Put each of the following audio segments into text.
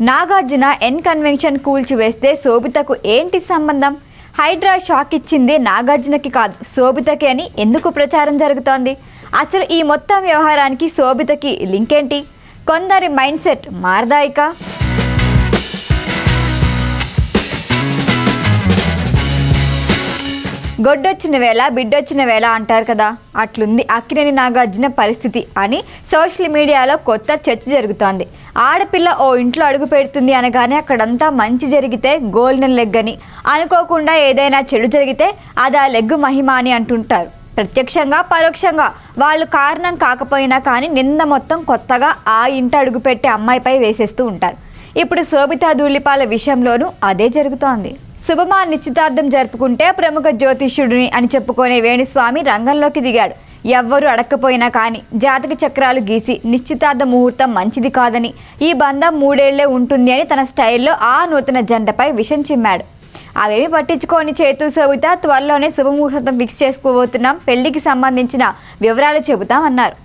Nagarjuna N convention కూల్చివేస్తే శోభితకు ఏంటి సంబంధం? Hydraa shock ఇచ్చింది నాగార్జునకి కాదు శోభితకి అని ఎందుకు ప్రచారం జరుగుతోంది? అసలు ఈ మొత్తం వ్యవహారానికి శోభితకి లింక్ ఏంటి? కొందరి మైండ్ సెట్ మారదాయిక? గొడ్డొచ్చిన వేళ బిడ్డొచ్చిన వేళ అంటారు కదా, అట్లుంది అక్కినేని నాగార్జున పరిస్థితి అని సోషల్ మీడియాలో కొత్త చర్చ జరుగుతోంది. ఆడపిల్ల ఓ ఇంట్లో అడుగు పెడుతుంది అనగానే అక్కడంతా మంచి జరిగితే గోల్డెన్ లెగ్ అని, అనుకోకుండా ఏదైనా చెడు జరిగితే అది ఆ లెగ్ మహిమ అని అంటుంటారు. ప్రత్యక్షంగా పరోక్షంగా వాళ్ళు కారణం కాకపోయినా కానీ నింద మొత్తం కొత్తగా ఆ ఇంట అడుగుపెట్టే అమ్మాయిపై వేసేస్తూ ఉంటారు. ఇప్పుడు శోభిత ధూళిపాల విషయంలోనూ అదే జరుగుతోంది. శుభమా నిశ్చితార్థం జరుపుకుంటే ప్రముఖ జ్యోతిష్యుడిని అని చెప్పుకునే వేణుస్వామి రంగంలోకి దిగాడు. ఎవ్వరూ అడక్కపోయినా కానీ జాతక చక్రాలు గీసి నిశ్చితార్థ ముహూర్తం మంచిది కాదని, ఈ బంధం 3 ఏళ్లే ఉంటుంది అని తన స్టైల్లో ఆ నూతన జంటపై విషం చిమ్మాడు. అవేమి పట్టించుకొని చేతు శోభిత త్వరలోనే శుభముహూర్తం ఫిక్స్ చేసుకోబోతున్నాం, పెళ్లికి సంబంధించిన వివరాలు చెబుతామన్నారు.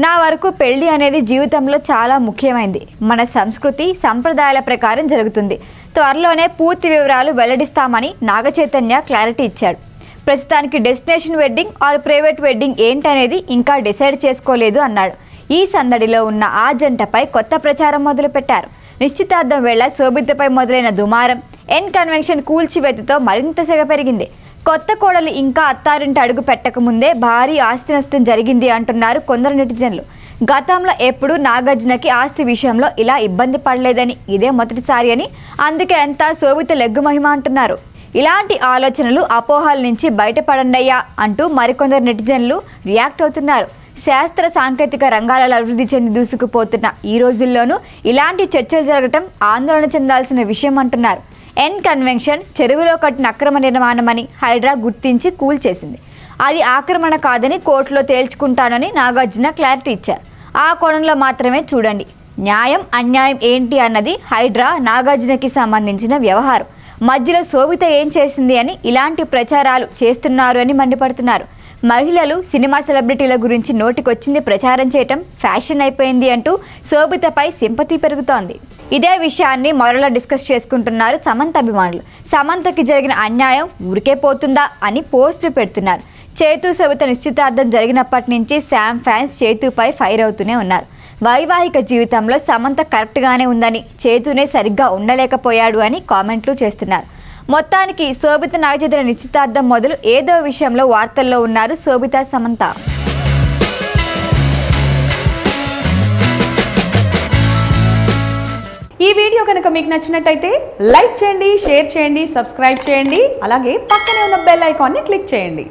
నా వరకు పెళ్లి అనేది జీవితంలో చాలా ముఖ్యమైనది. మన సంస్కృతి సంప్రదాయాల ప్రకారం జరుగుతుంది. త్వరలోనే పూర్తి వివరాలు వెల్లడిస్తామని నాగచైతన్య క్లారిటీ ఇచ్చాడు. ప్రస్తుతానికి destination wedding or private wedding ఏంటనేది ఇంకా డిసైడ్ చేసుకోలేదు అన్నాడు. ఈ సందడిలో ఉన్న ఆ జంటపై కొత్త ప్రచారం మొదలుపెట్టారు. నిశ్చితార్థం వేళ శోభితపై మొదలైన దుమారం ఎన్ కన్వెన్షన్ కూల్చివేతతో మరింత సెగ పెరిగింది. కొత్త కోడలు ఇంకా అత్తారింటి అడుగు పెట్టకముందే భారీ ఆస్తి నష్టం జరిగింది అంటున్నారు కొందరు నెటిజన్లు. గతంలో ఎప్పుడూ నాగార్జునకి ఆస్తి విషయంలో ఇలా ఇబ్బంది పడలేదని, ఇదే మొదటిసారి అని, అందుకే అంతా శోభిత లెగ్గు మహిమ అంటున్నారు. ఇలాంటి ఆలోచనలు అపోహల నుంచి బయటపడండయ్యా అంటూ మరికొందరు నెటిజన్లు రియాక్ట్ అవుతున్నారు. శాస్త్ర సాంకేతిక రంగాలలో అభివృద్ధి చెంది దూసుకుపోతున్న ఈ రోజుల్లోనూ ఇలాంటి చర్చలు జరగటం ఆందోళన చెందాల్సిన విషయం అంటున్నారు. ఎన్ కన్వెన్షన్ చెరువులో కట్టిన అక్రమ నిర్మాణమని హైడ్రా గుర్తించి కూల్చేసింది. అది ఆక్రమణ కాదని కోర్టులో తేల్చుకుంటానని నాగార్జున క్లారిటీ ఇచ్చారు. ఆ కోణంలో మాత్రమే చూడండి. న్యాయం అన్యాయం ఏంటి అన్నది హైడ్రా నాగార్జునకి సంబంధించిన వ్యవహారం. మధ్యలో శోభిత ఏం చేసింది అని ఇలాంటి ప్రచారాలు చేస్తున్నారు అని మండిపడుతున్నారు. మహిళలు సినిమా సెలబ్రిటీల గురించి నోటికొచ్చింది ప్రచారం చేయటం ఫ్యాషన్ అయిపోయింది అంటూ శోభితపై సింపతి పెరుగుతోంది. ఇదే విషయాన్ని మరోలా డిస్కస్ చేసుకుంటున్నారు సమంత అభిమానులు. సమంతకి జరిగిన అన్యాయం ఊరికే పోతుందా అని పోస్టులు పెడుతున్నారు. చేతు శోభిత నిశ్చితార్థం జరిగినప్పటి నుంచి శామ్ ఫ్యాన్స్ చేతుపై ఫైర్ అవుతూనే ఉన్నారు. వైవాహిక జీవితంలో సమంత కరెక్ట్గానే ఉందని, చేతునే సరిగ్గా ఉండలేకపోయాడు అని కామెంట్లు చేస్తున్నారు. మొత్తానికి శోభిత నాగచైతన్య నిశ్చితార్థం మొదలు ఏదో విషయంలో వార్తల్లో ఉన్నారు శోభిత సమంత. ఈ వీడియో కనుక మీకు నచ్చినట్టయితే లైక్ చేయండి, షేర్ చేయండి, సబ్స్క్రైబ్ చేయండి. అలాగే పక్కనే ఉన్న బెల్ ఐకాన్ని క్లిక్ చేయండి.